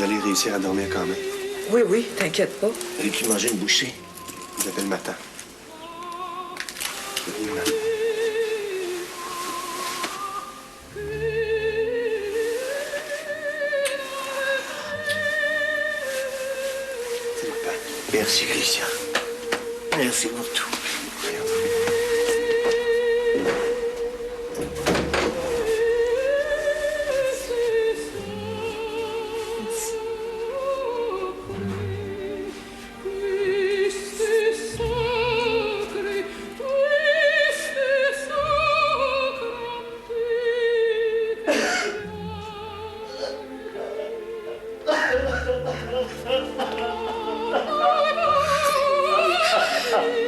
allez réussir à dormir quand même. Oui, oui, t'inquiète pas. Et puis manger une bouchée. Vous appelle le matin. Merci, Christian. Merci pour tout.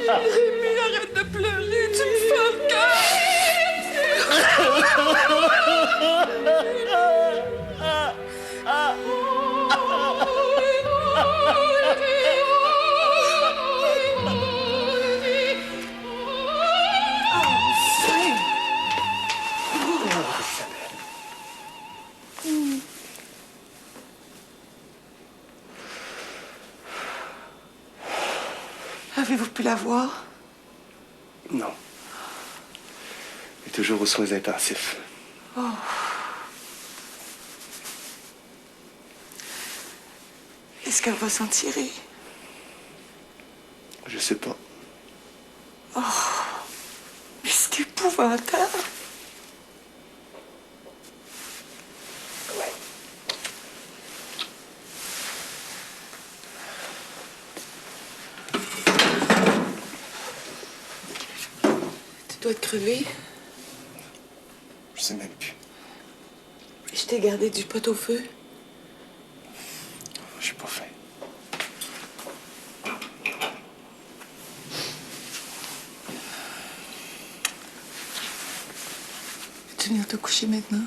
Rémi, arrête de pleurer, tu me fais le Avez-vous pu la voir? Non. Elle est toujours aux soins intensifs. Oh. Est-ce qu'elle va s'en tirer? Je sais pas. Oh. Mais c'est épouvantable. Tu dois être crevé. Je sais même plus. Je t'ai gardé du pot au feu. J'ai pas faim. Veux-tu venir te coucher maintenant?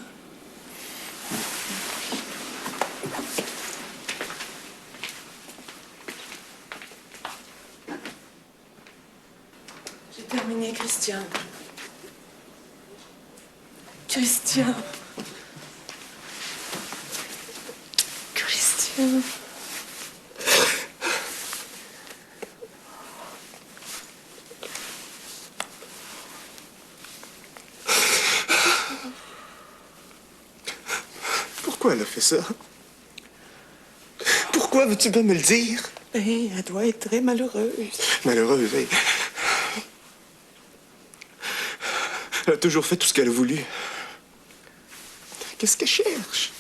J'ai terminé, Christian. Christian. Christian. Pourquoi elle a fait ça? Pourquoi veux-tu pas me le dire? Ben, elle doit être très malheureuse. Malheureuse, hey. Elle a toujours fait tout ce qu'elle a voulu. Qu'est-ce qu'elle cherche?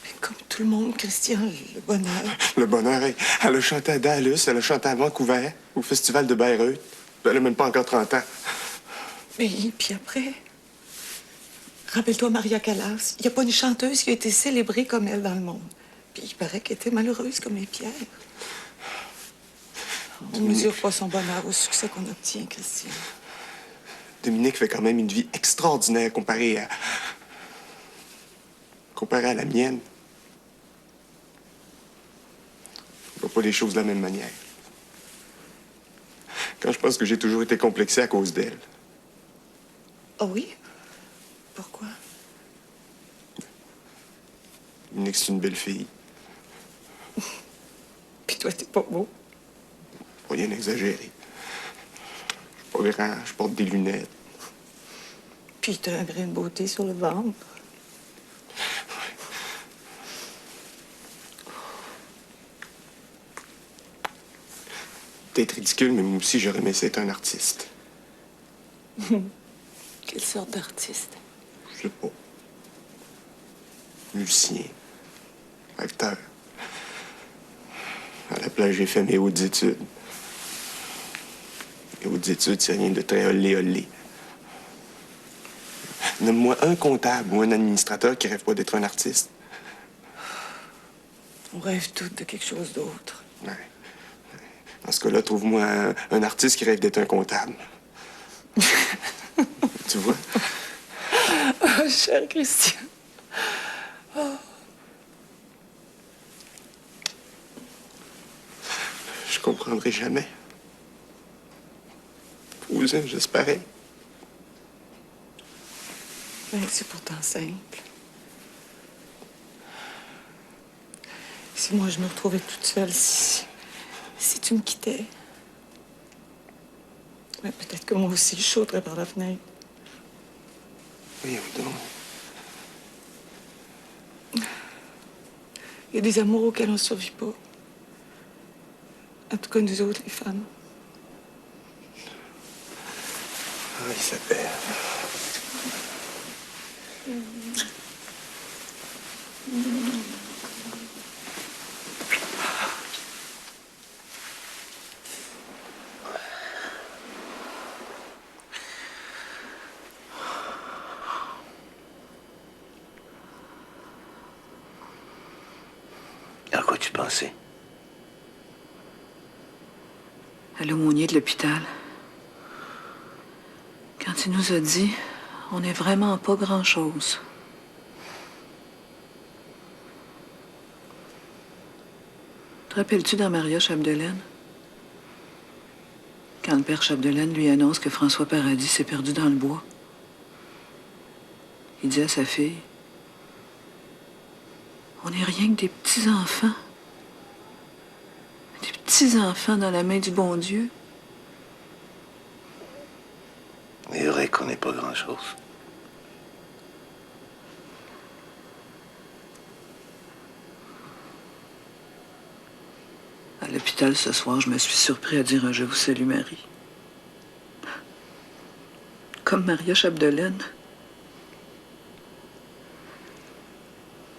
Mais comme tout le monde, Christian, le bonheur. Le bonheur, hey. Elle a chanté à Dallas, elle a chanté à Vancouver, au festival de Bayreuth. Elle a même pas encore 30 ans. Mais puis après, rappelle-toi Maria Callas. Il n'y a pas une chanteuse qui a été célébrée comme elle dans le monde. Puis il paraît qu'elle était malheureuse comme les pierres. On ne mesure pas son bonheur au succès qu'on obtient, Christian. Dominique fait quand même une vie extraordinaire comparée à la mienne. On voit pas les choses de la même manière. Quand je pense que j'ai toujours été complexé à cause d'elle. Ah oui? Pourquoi? Dominique, c'est une belle fille. Puis toi, t'es pas beau. Rien d'exagéré. Je suis pas grand, je porte des lunettes. Puis t'as un grain de beauté sur le ventre. Peut-être ridicule, mais moi aussi, j'aurais aimé ça être un artiste. Quelle sorte d'artiste? Je sais pas. Musicien. Acteur. À la place, j'ai fait mes hautes études. Les hautes études, c'est rien de très olé-olé. Nomme-moi un comptable ou un administrateur qui rêve pas d'être un artiste. On rêve toutes de quelque chose d'autre. Ouais. Dans ce cas-là, trouve-moi un artiste qui rêve d'être un comptable. Tu vois? Oh, cher Christian. Oh. Je comprendrai jamais. Vous êtes juste pareil. Ben, c'est pourtant simple. si moi je me retrouvais toute seule, si tu me quittais. Mais peut-être que moi aussi je sauterais par la fenêtre. Voyons donc. Il y a des amours auxquels on ne survit pas. En tout cas, nous autres, les femmes. Ah, Isabelle. À quoi tu pensais? À l'aumônier de l'hôpital. Quand il nous a dit, on n'est vraiment pas grand-chose. Te rappelles-tu dans Maria Chapdelaine? Quand le père Chapdelaine lui annonce que François Paradis s'est perdu dans le bois. Il dit à sa fille, on n'est rien que des petits-enfants. Des petits-enfants dans la main du bon Dieu. Il est vrai qu'on n'est pas grand-chose. À l'hôpital ce soir, je me suis surpris à dire un « Je vous salue, Marie ». Comme Maria Chapdelaine.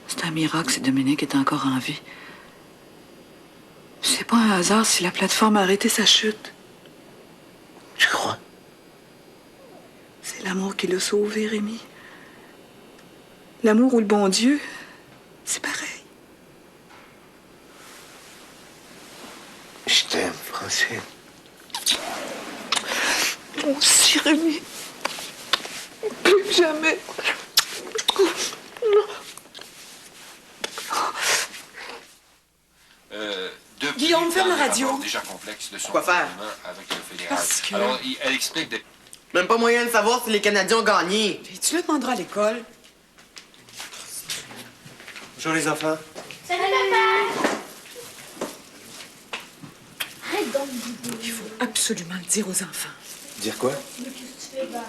C'est un miracle si Dominique est encore en vie. C'est pas un hasard si la plateforme a arrêté sa chute. Tu crois? C'est l'amour qui l'a sauvé, Rémi. L'amour ou le bon Dieu, c'est pareil. Je t'aime, Francine. Moi aussi, Rémi. Plus jamais. Guillaume, ferme la radio. Déjà complexe de son Quoi faire? gouvernement avec le fédéral. Parce que- Alors, elle explique des... Même pas moyen de savoir si les Canadiens ont gagné. Puis tu le demanderas à l'école. Bonjour les enfants. Salut papa! Arrête donc, Dido. Il faut absolument le dire aux enfants. Dire quoi? Mais qu'est-ce que tu fais, Bali?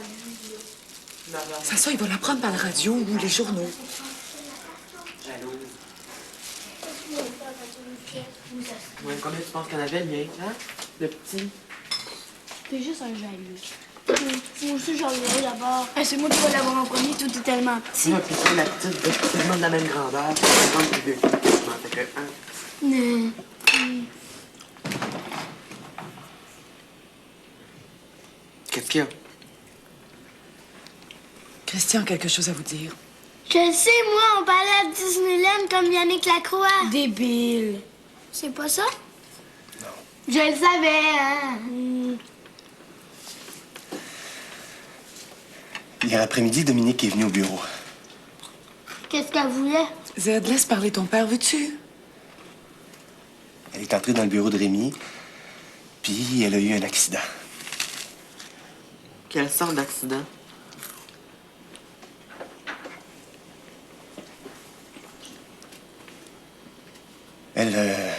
Sans ça, ils vont l'apprendre par la radio ou les journaux. Jaloux. Qu'est-ce que tu veux faire quand tu me fais? Ouais, combien tu penses qu'on avait, le mien, hein? Le petit. T'es juste un jaloux. Moi aussi, j'en ai d'abord. C'est moi qui vais l'avoir en premier, tout est tellement petit. Moi, puis toi, la petite, de tellement de la même grandeur. 50 plus 2. Je m'en fais que un. Non. Qu'est-ce qu'il y a? Christian a quelque chose à vous dire. Je le sais, moi, on parlait à Disneyland comme Yannick Lacroix. Débile. C'est pas ça? Non. Je le savais, hein. Hier après-midi, Dominique est venue au bureau. Qu'est-ce qu'elle voulait? Zed, laisse parler ton père, veux-tu? Elle est entrée dans le bureau de Rémi, puis elle a eu un accident. Quelle sorte d'accident? Elle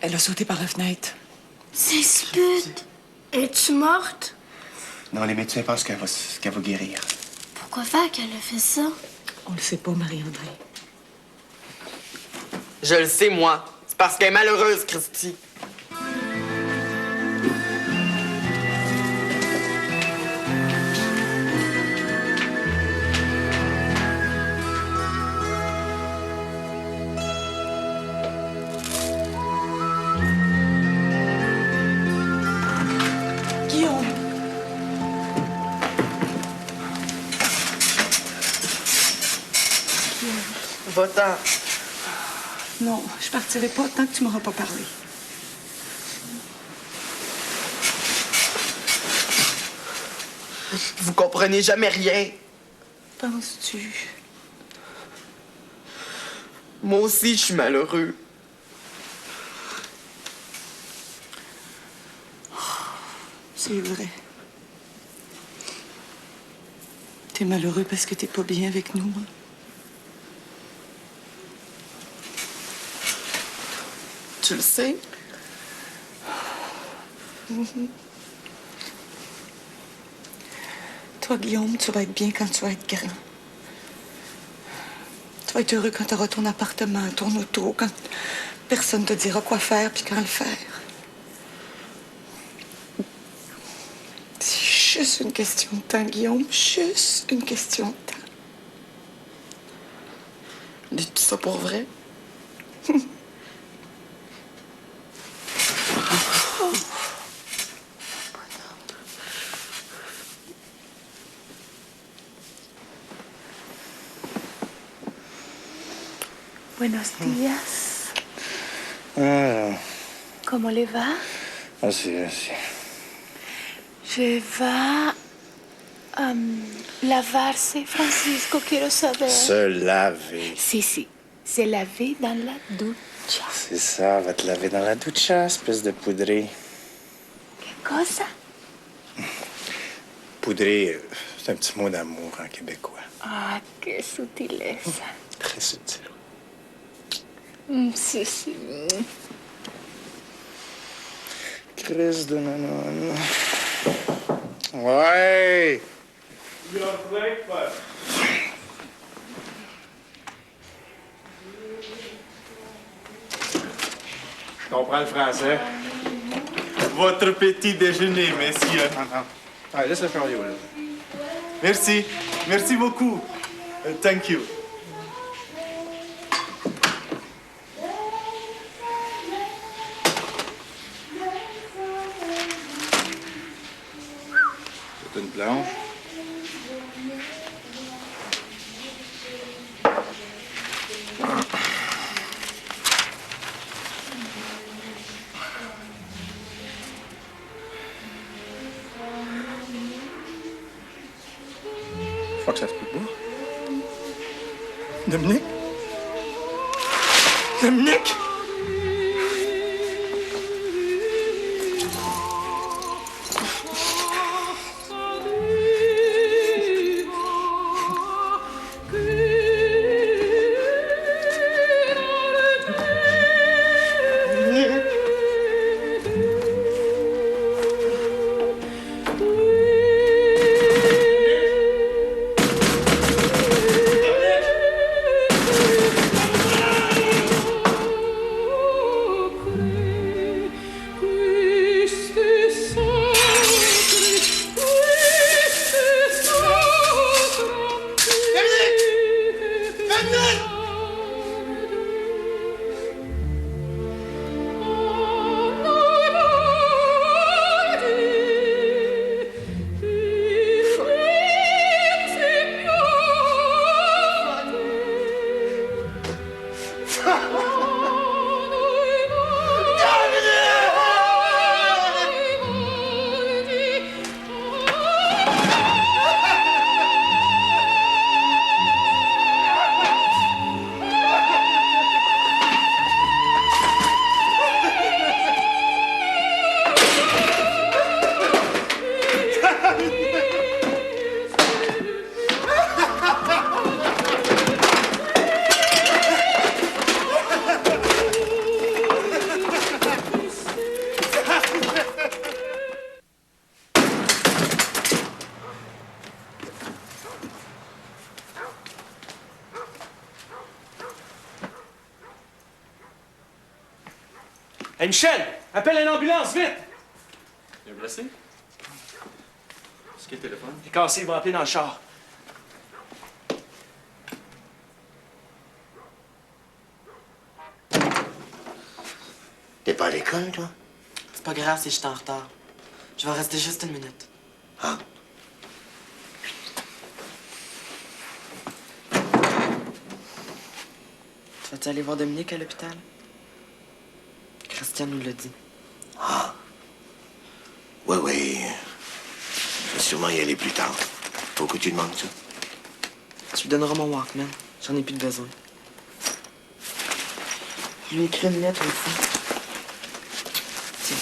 Elle a sauté par la fenêtre. C'est spute. Es-tu morte? Non, les médecins pensent qu'elle va guérir. Pourquoi faire qu'elle a fait ça? On le sait pas, Marie-André. Je le sais, moi. C'est parce qu'elle est malheureuse, Christy. Guillaume! Va-t'en. Non, je partirai pas tant que tu m'auras pas parlé. Vous comprenez jamais rien. Penses-tu? Moi aussi, je suis malheureux. C'est vrai. T'es malheureux parce que t'es pas bien avec nous. Hein? Tu le sais? Toi, Guillaume, tu vas être bien quand tu vas être grand. Tu vas être heureux quand tu auras ton appartement, ton auto, quand personne te dira quoi faire puis quand le faire. C'est juste une question de temps, Guillaume. Juste une question de temps. Dis-tu ça pour vrai? Buenos días. Ah, ¿Cómo le va? así, así. Je vais lavarse, Francisco, quiero saber. Se laver. Sí, sí, se laver dans la ducha. C'est ça, va te laver dans la ducha, espèce de poudré. ¿Qué cosa? Poudré, c'est un petit mot d'amour en québécois. Ah, qué sutileza. Très subtil. Sí, sí. Chris de nanon. Ouais! Je comprends le français. Votre petit déjeuner, messieurs. Non, non. Allez, laisse-le faire, là. Merci. Merci beaucoup. Thank you. C'est une planche. Je crois que ça se peut pas. Dominique? Dominique? Hey Michel, appelle une ambulance, vite! Il est blessé? C'est quel téléphone? Il est cassé, il va appeler dans le char. T'es pas à l'école, toi? C'est pas grave si je suis en retard. Je vais rester juste une minute. Ah. Tu vas-tu aller voir Dominique à l'hôpital? Christian nous l'a dit. Ah. Ouais, ouais. Je vais sûrement y aller plus tard. Faut que tu demandes ça. Tu lui donneras mon Walkman. J'en ai plus de besoin. Je lui ai écrit une lettre aussi. Tiens.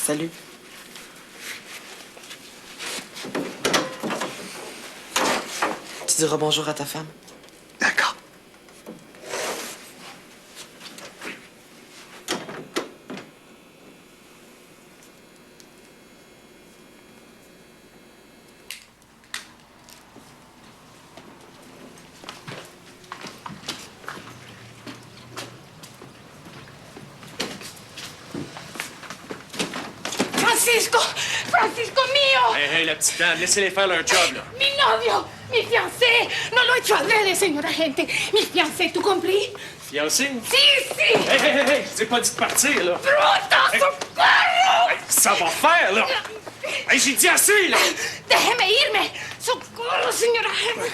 Salut. tu diras bonjour à ta femme. D'accord. Francisco mio! Hey, la petite dame, laissez-les faire leur job, là. Mi novio! Mi fiancé! Non lo he hecho adrede, señora gente! Mi fiancé, tu compris? Fiancé? Si! Hey! Je t'ai pas dit de partir, là. Bruto, socorro! Hey, ça va faire, là. Hey, j'ai dit assez, là. Déjeme irme! Socorro, señora gente!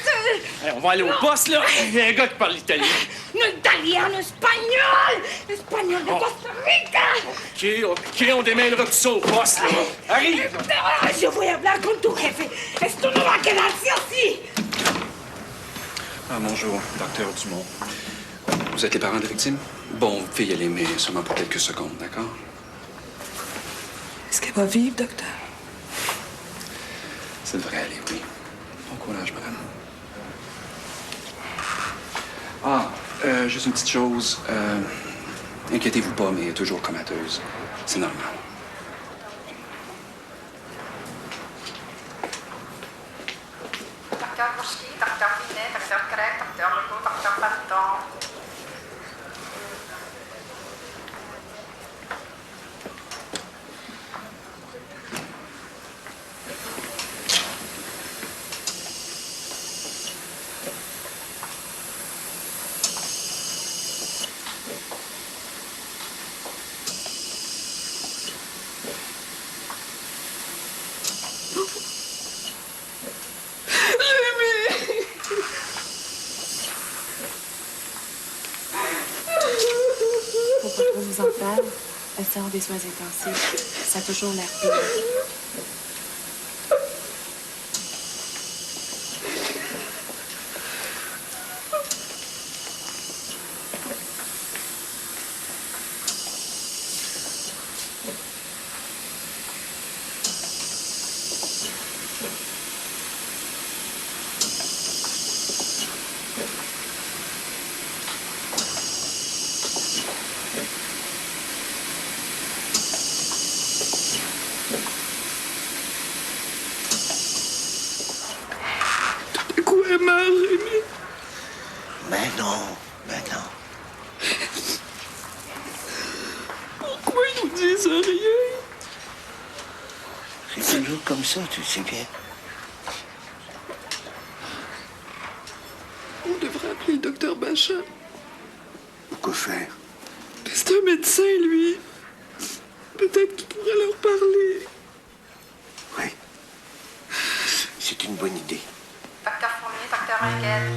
Hey, on va aller au poste, là. Il y a un gars qui parle italien. No italiano, espagnol! Espagnol de Costa Rica! OK, on démêlera tout ça au poste, là. Arrive! Je voy a hablar con tu jefe. Esto no va a quedarse así. Ah, bonjour, docteur Dumont. Vous êtes les parents de la victime? Bon, vous pouvez y aller, mais seulement pour quelques secondes, d'accord? Est-ce qu'elle va vivre, docteur? Ça devrait aller, oui. Bon courage, madame. Juste une petite chose. Inquiétez-vous pas, mais elle est toujours comateuse. C'est normal. Docteur Bouchki, docteur Binet, docteur Craig, docteur Legault, docteur Panton. Faut pas trop vous en faire. Elle sort des soins intensifs. Ça a toujours l'air pire. Ben non. Pourquoi ils nous disent rien? C'est toujours comme ça, tu sais bien. On devrait appeler le docteur Bachat. Quoi faire? C'est un médecin, lui. Peut-être qu'il pourrait leur parler. Oui. C'est une bonne idée. Docteur Fournier, docteur Ringuette.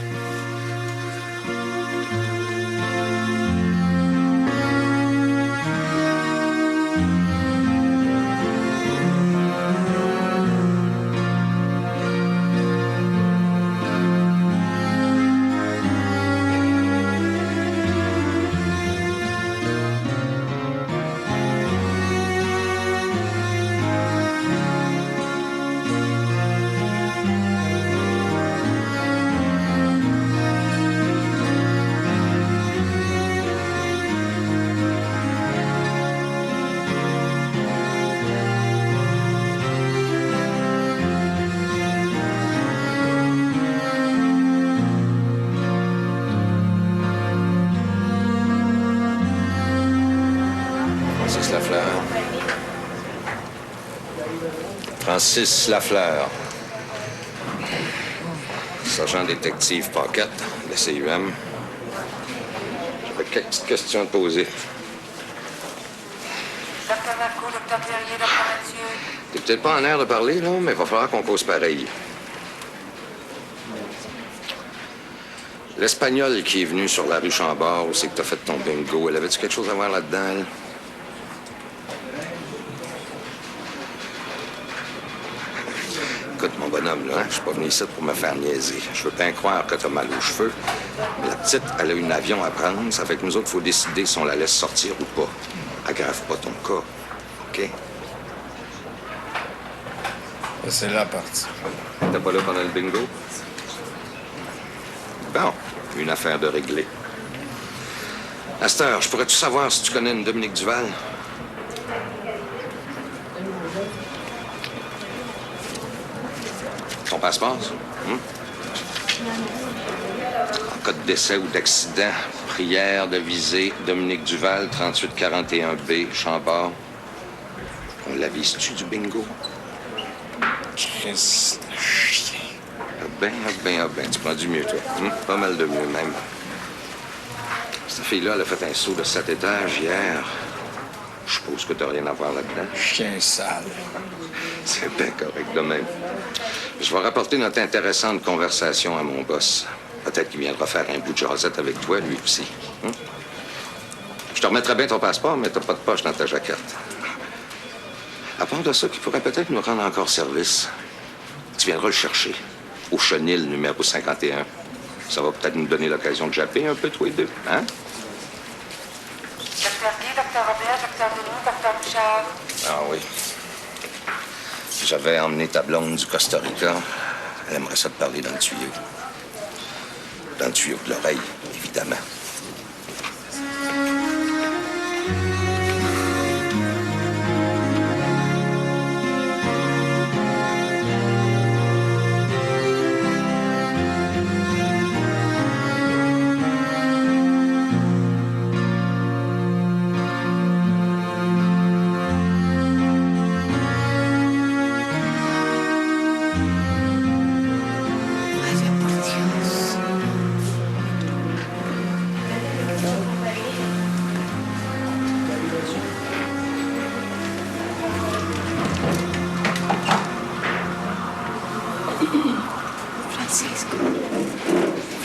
Francis Lafleur. Sergent détective Paquette, de CUM. J'avais quelques petites questions à te poser. Docteur Marco, docteur Perrier, docteur Mathieu. T'es peut-être pas en air de parler, là, mais il va falloir qu'on cause pareil. L'Espagnole qui est venue sur la rue Chambord, où c'est que t'as fait ton bingo, elle avait-tu quelque chose à voir là-dedans, elle? Écoute, mon bonhomme, là, je suis pas venu ici pour me faire niaiser. Je veux bien croire que t'as mal aux cheveux. Mais la petite, elle a un avion à prendre. Ça fait que nous autres, faut décider si on la laisse sortir ou pas. Aggrave pas ton cas. OK? C'est la partie. T'es pas là pendant le bingo? Bon, une affaire de régler. À cette heure, je pourrais-tu savoir si tu connais une Dominique Duval? Ton passeport, ça? En cas de décès ou d'accident, prière de visée, Dominique Duval, 3841B, Chambord. On la vise-tu du bingo? Chris, le chien. Ah ben, tu prends du mieux, toi. Pas mal de mieux, même. Cette fille-là, elle a fait un saut de 7 étages hier. Je suppose que t'as rien à voir là-dedans. Chien sale. C'est bien correct de même. Je vais rapporter notre intéressante conversation à mon boss. Peut-être qu'il viendra faire un bout de jasette avec toi, lui aussi. Je te remettrai bien ton passeport, mais t'as pas de poche dans ta jaquette. À part de ça, qui pourrait peut-être nous rendre encore service, tu viendras le chercher, au chenil numéro 51. Ça va peut-être nous donner l'occasion de japper un peu, toi et deux, hein? Docteur Guy, docteur Robert, docteur Denis, docteur Bouchard. Ah oui. J'avais emmené ta blonde du Costa Rica. Elle aimerait ça te parler dans le tuyau. Dans le tuyau de l'oreille, évidemment.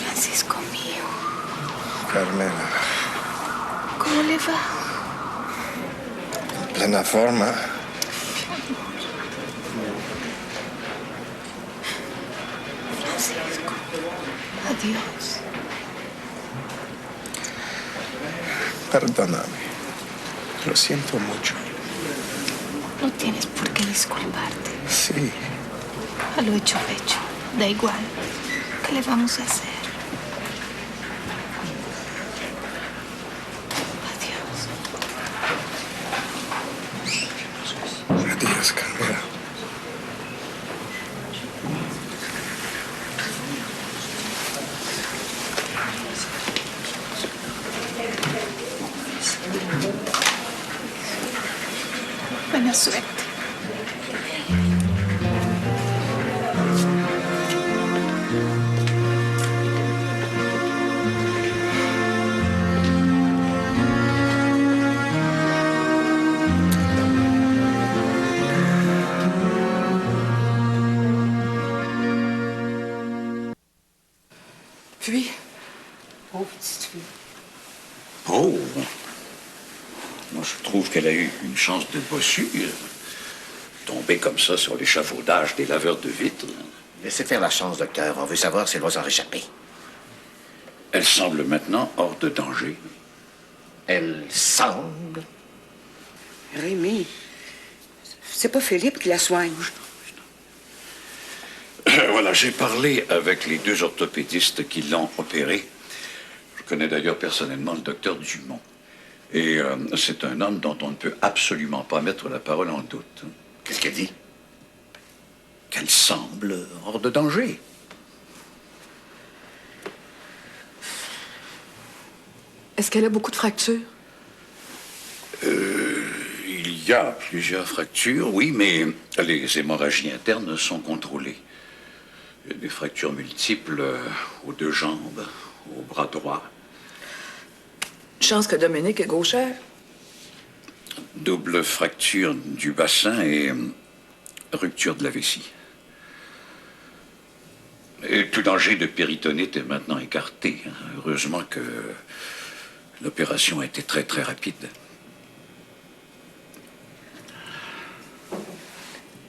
Francisco mío. Carmela. ¿Cómo le va? Plena forma. Francisco. Adiós. Perdóname. Lo siento mucho. No tienes por qué disculparte. Sí. A lo hecho. Da igual. ¿Qué le vamos a hacer? Adiós, Carmela. Buena suerte. Puis, Oh, petite fille. Oh! Moi, je trouve qu'elle a eu une chance de bossure. Tomber comme ça sur l'échafaudage des laveurs de vitres. Laissez faire la chance, docteur. On veut savoir si elle va s'en réchapper. Elle semble maintenant hors de danger. Elle semble. Rémi, c'est pas Philippe qui la soigne. Voilà, j'ai parlé avec les 2 orthopédistes qui l'ont opérée. Je connais d'ailleurs personnellement le docteur Dumont. Et c'est un homme dont on ne peut absolument pas mettre la parole en doute. Qu'est-ce qu'elle dit? Qu'elle semble hors de danger. Est-ce qu'elle a beaucoup de fractures? Il y a plusieurs fractures, oui, mais les hémorragies internes sont contrôlées. Il y a des fractures multiples aux 2 jambes, au bras droit. Chance que Dominique est gauchère. Double fracture du bassin et rupture de la vessie. Et tout danger de péritonite est maintenant écarté. Heureusement que l'opération a été très, très rapide.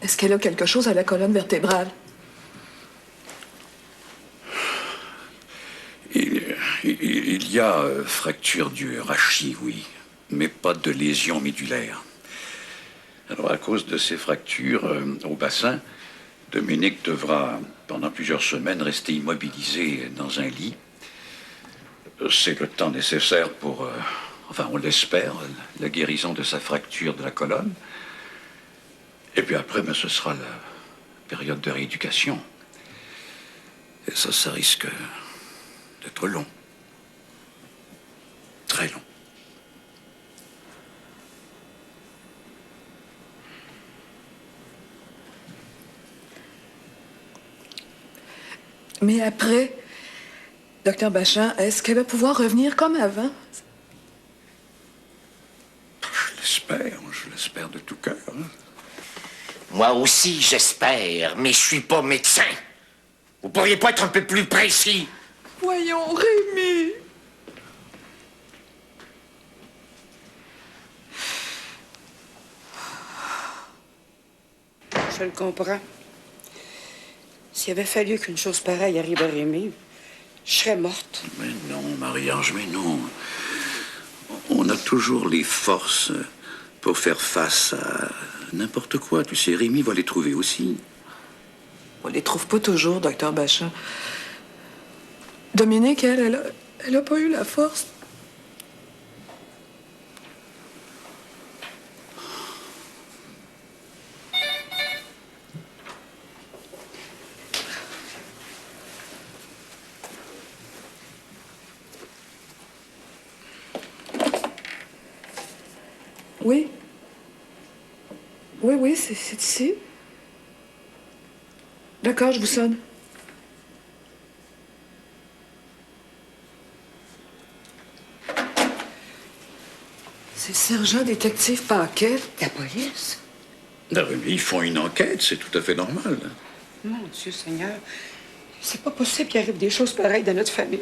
Est-ce qu'elle a quelque chose à la colonne vertébrale? Il y a fracture du rachis, oui, mais pas de lésion médulaire. Alors, à cause de ces fractures au bassin, Dominique devra, pendant plusieurs semaines, rester immobilisée dans un lit C'est le temps nécessaire pour, enfin on l'espère, la guérison de sa fracture de la colonne. Et puis après, ce sera la période de rééducation. Et ça risque d'être long. Très long. Mais après, Docteur Bachin, est-ce qu'elle va pouvoir revenir comme avant? Je l'espère de tout cœur. Moi aussi, j'espère, mais je suis pas médecin. Vous pourriez pas être un peu plus précis? Voyons, Rémi. Je le comprends. S'il avait fallu qu'une chose pareille arrive à Rémi, je serais morte. Mais non, Marie-Ange, mais non. On a toujours les forces pour faire face à n'importe quoi. Tu sais, Rémi va les trouver aussi. On les trouve pas toujours, Docteur Bachin. Dominique, elle a pas eu la force. Oui. Oui, c'est ici. D'accord, je vous sonne. C'est sergent détective Paquet. La police? Non, mais ils font une enquête, c'est tout à fait normal. Mon Dieu Seigneur, c'est pas possible qu'il arrive des choses pareilles dans notre famille.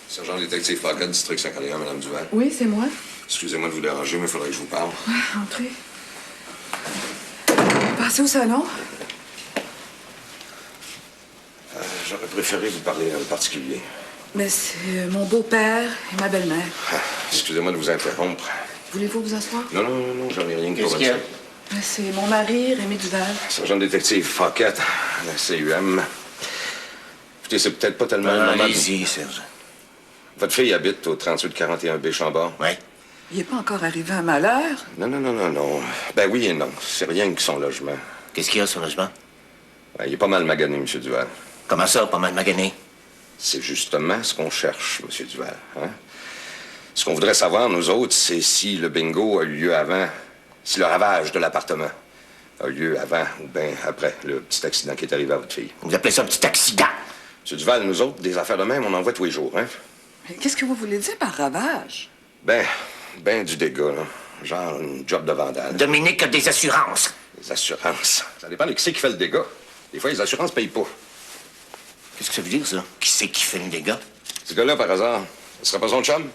Sergent détective Paquet, district 51, Madame Duval. Oui, c'est moi. Excusez-moi de vous déranger, mais il faudrait que je vous parle. Ouais, entrez. Passez au salon. J'aurais préféré vous parler en particulier. Mais c'est mon beau-père et ma belle-mère. Excusez-moi de vous interrompre. Voulez-vous vous asseoir? Non, j'en ai rien qui Qu'est-ce qu'il y a? Mais c'est mon mari, Rémi Duval. Sergent détective Paquet, la CUM. Écoutez, c'est peut-être pas tellement le moment de- Allez-y, Serge. Votre fille habite au 3841B Chambord? Oui. Il n'est pas encore arrivé un malheur. Non. Ben oui et non. C'est rien que son logement. Qu'est-ce qu'il y a, son logement? Ben, il est pas mal magané, M. Duval. Comment ça, pas mal magané? C'est justement ce qu'on cherche, M. Duval. Hein? Ce qu'on voudrait savoir, nous autres, c'est si le bingo a eu lieu avant, si le ravage de l'appartement a eu lieu avant ou bien après le petit accident qui est arrivé à votre fille. Vous appelez ça un petit accident? M. Duval, nous autres, des affaires de même, on en voit tous les jours, hein? Mais qu'est-ce que vous voulez dire par ravage? Ben du dégât, là. Genre une job de vandale. Dominique a des assurances. Les assurances. Ça dépend de qui c'est qui fait le dégât. Des fois, les assurances payent pas. Qu'est-ce que ça veut dire, ça? Qui c'est qui fait le dégât? Ce gars-là, par hasard, ce serait pas son chum?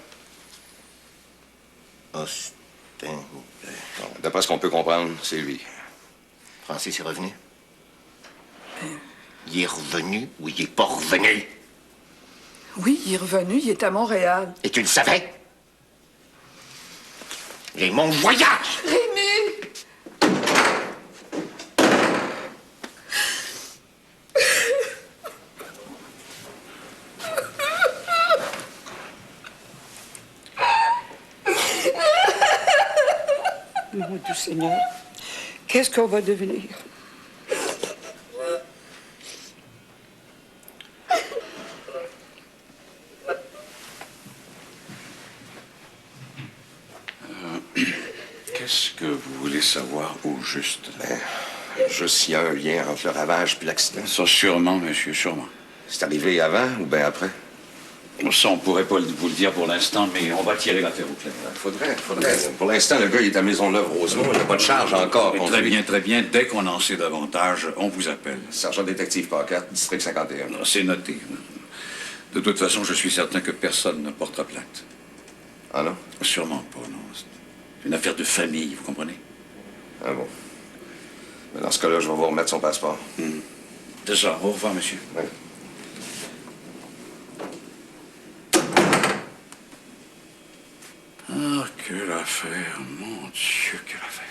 C'est un... Bon, d'après ce qu'on peut comprendre, c'est lui. Francis est revenu? Il est revenu ou il est pas revenu? Oui, il est revenu, il est à Montréal. Et tu le savais? Et mon voyage! Rémi! Mon Dieu Seigneur, qu'est-ce qu'on va devenir? Qu'est-ce que vous voulez savoir au juste? Juste s'il y a un lien entre le ravage puis l'accident. Ça, sûrement, monsieur, sûrement. C'est arrivé avant ou bien après? Ça, on pourrait pas vous le dire pour l'instant, mais on va tirer l'affaire au clair. Faudrait. Pour l'instant, le gars, il est à Maisonneuve-Rosemont. Il n'y a pas de charge encore. contre lui. Très bien. Dès qu'on en sait davantage, on vous appelle. Sergent détective Paquet, district 51. C'est noté. De toute façon, je suis certain que personne ne portera plainte. Ah non? Sûrement pas, non. C'est une affaire de famille, vous comprenez? Ah bon. Mais dans ce cas-là, je vais vous remettre son passeport. C'est ça. Au revoir, monsieur. Oui. Ah, que la affaire, mon Dieu, quelle affaire.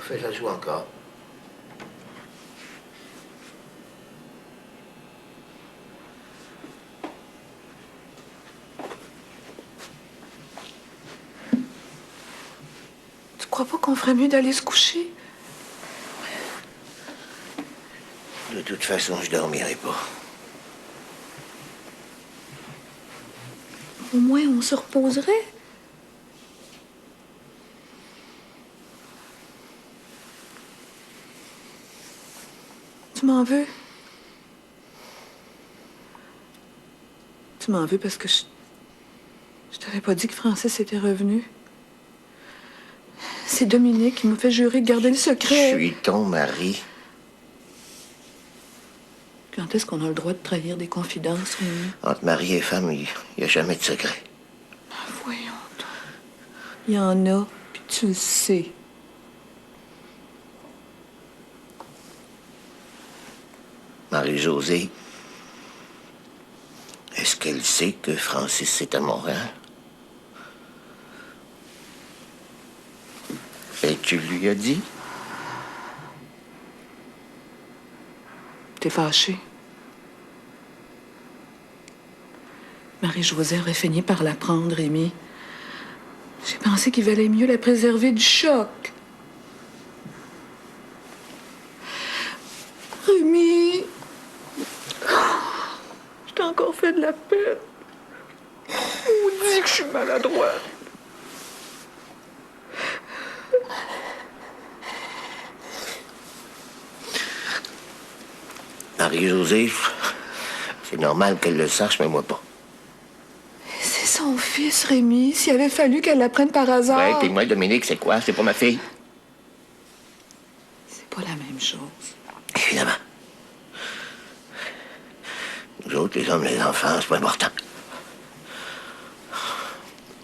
Fais-la jouer encore. Tu crois pas qu'on ferait mieux d'aller se coucher? De toute façon, je dormirai pas. Au moins, on se reposerait. Tu m'en veux? Tu m'en veux parce que je t'avais pas dit que Francis était revenu. C'est Dominique qui m'a fait jurer de garder le secret. Je suis ton mari. Quand est-ce qu'on a le droit de trahir des confidences, Rémi? Entre mari et femme, il n'y a jamais de secret. Voyons donc. Il y en a, puis tu le sais. Marie-Josée, est-ce qu'elle sait que Francis est à Montréal? Et tu lui as dit? T'es fâché. Marie-Josée aurait fini par l'apprendre, Rémi. J'ai pensé qu'il valait mieux la préserver du choc. Rémi! Je t'ai encore fait de la peine. On dit que je suis maladroite. Marie-Josée, c'est normal qu'elle le sache, mais moi pas. C'est son fils, Rémi. S'il avait fallu qu'elle l'apprenne par hasard... Ouais, puis moi, Dominique, c'est quoi? C'est pas ma fille? C'est pas la même chose. Évidemment. Nous autres, les hommes, les enfants, c'est pas important.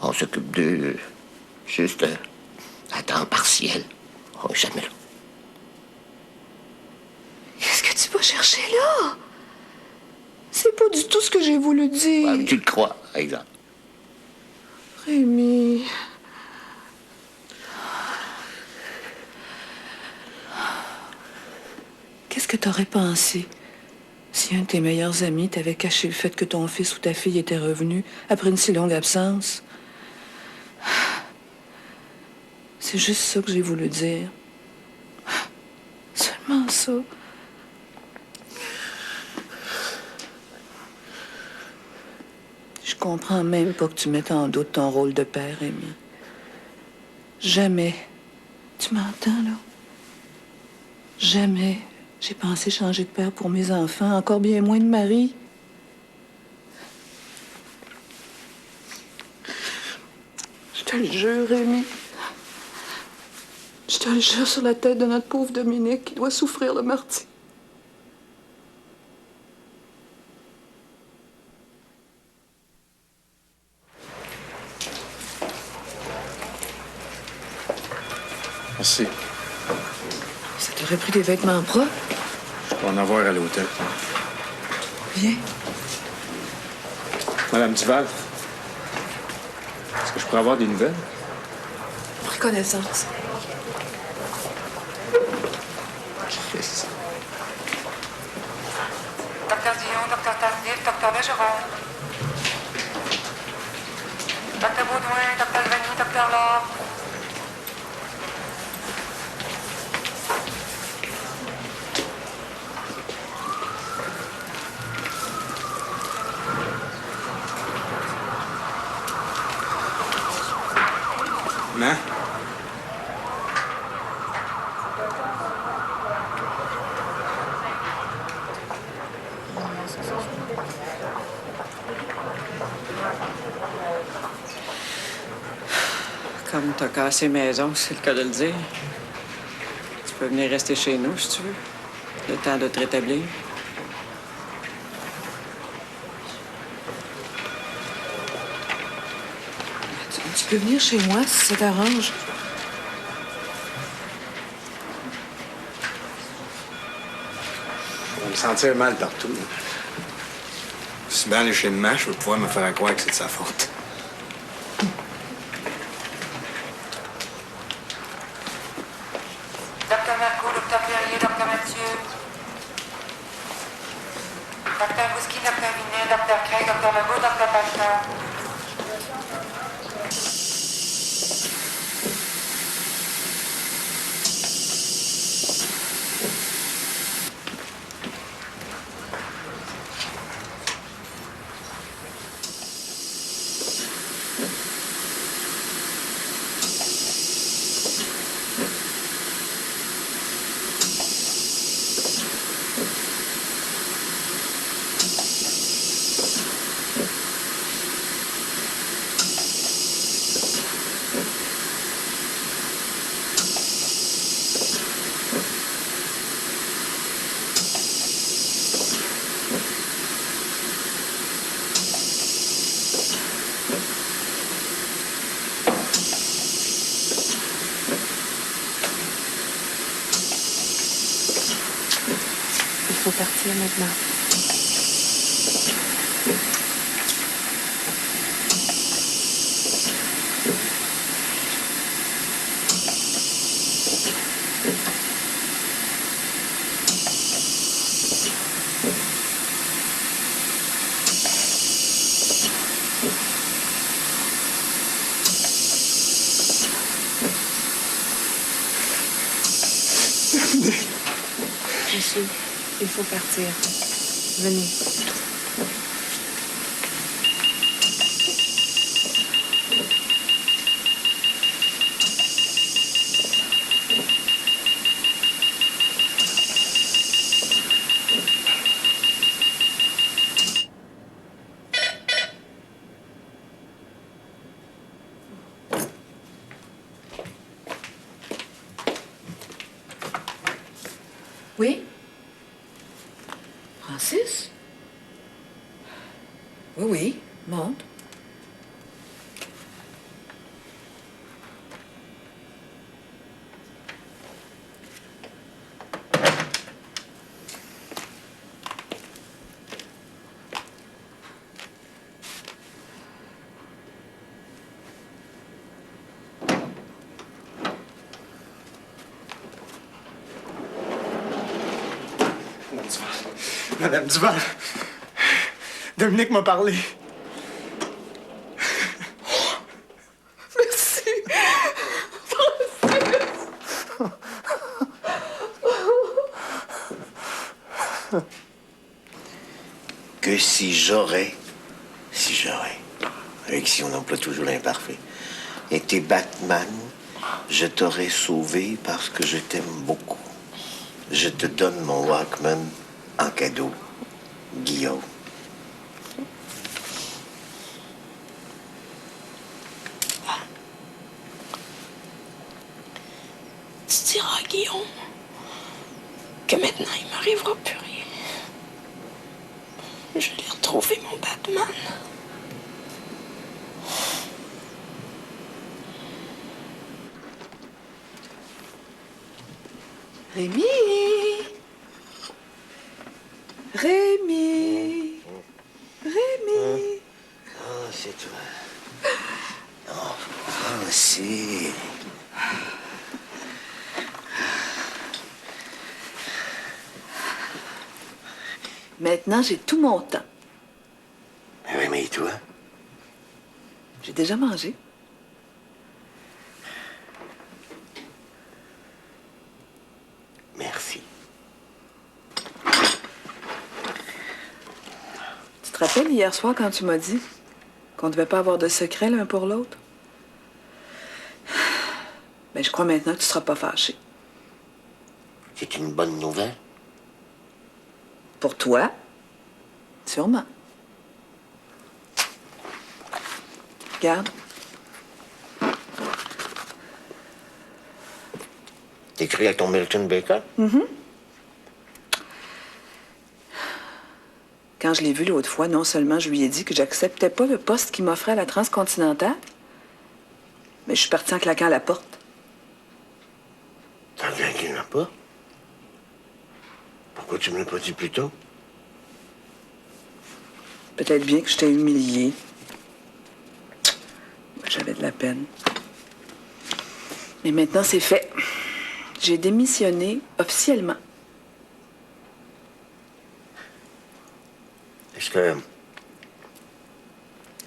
On s'occupe d'eux juste à temps partiel. On est jamais là. Qu'est-ce que tu vas chercher là? C'est pas du tout ce que j'ai voulu dire. Ouais, tu le crois, par exemple. Rémi... Qu'est-ce que t'aurais pensé si un de tes meilleurs amis t'avait caché le fait que ton fils ou ta fille était revenu après une si longue absence? C'est juste ça que j'ai voulu dire. Seulement ça. Je comprends même pas que tu mettes en doute ton rôle de père, Rémi. Jamais. Tu m'entends, là? Jamais j'ai pensé changer de père pour mes enfants, encore bien moins de mari. Je te le jure, Rémi. Je te le jure sur la tête de notre pauvre Dominique qui doit souffrir le martyre. Merci. Ça t'aurait pris des vêtements propres? Je peux en avoir à l'hôtel. Viens. Madame Duval, est-ce que je pourrais avoir des nouvelles? Reconnaissance. Christ. Docteur Dion, docteur Tardif, docteur Bergeron. Docteur Baudouin, docteur Grenier, docteur Laure. Maman? Comme t'as cassé maison, c'est le cas de le dire. Tu peux venir rester chez nous, si tu veux. Le temps de te rétablir. Tu peux venir chez moi si ça t'arrange. On me sentir mal partout. Si bien aller chez maman, je vais pouvoir me faire croire que c'est de sa faute. Docteur Mercou, docteur Perrier, docteur Mathieu. Docteur Bouski, docteur Vinet, docteur Craig, docteur Legault, docteur Pasteur. Il faut partir maintenant. Monsieur, il faut partir. Venez. Oui? Francis? Oui, oui, monte. Madame Duval, Dominique m'a parlé. Merci. Que si j'aurais, avec si on emploie toujours l'imparfait, été Batman, je t'aurais sauvé parce que je t'aime beaucoup. Je te donne mon Walkman en cadeau, Guillaume. Tu diras à Guillaume que maintenant il m'arrivera plus rien. Je l'ai retrouvé, mon Batman. Rémi! Rémi! Rémi! Oh, c'est toi. Oh, c'est... Maintenant, j'ai tout mon temps. Oui, mais et toi? J'ai déjà mangé. Merci. Tu te rappelles hier soir quand tu m'as dit qu'on ne devait pas avoir de secret l'un pour l'autre? Ben, je crois maintenant que tu ne seras pas fâché. C'est une bonne nouvelle? Pour toi, sûrement. Regarde. T'écris à ton Milton Baker? Quand je l'ai vu l'autre fois, non seulement je lui ai dit que j'acceptais pas le poste qu'il m'offrait à la Transcontinentale, mais je suis partie en claquant la porte. T'en claqué la porte? Pourquoi tu me l'as pas dit plus tôt? Peut-être bien que je t'ai humiliée. J'avais de la peine. Mais maintenant, c'est fait. J'ai démissionné officiellement.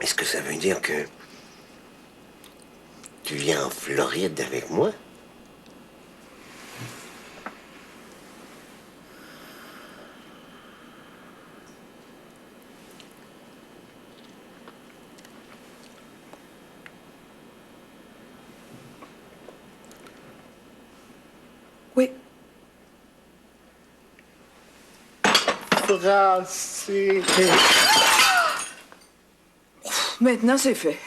Est-ce que ça veut dire que tu viens en Floride avec moi? Oui. Francis. Maintenant, c'est fait.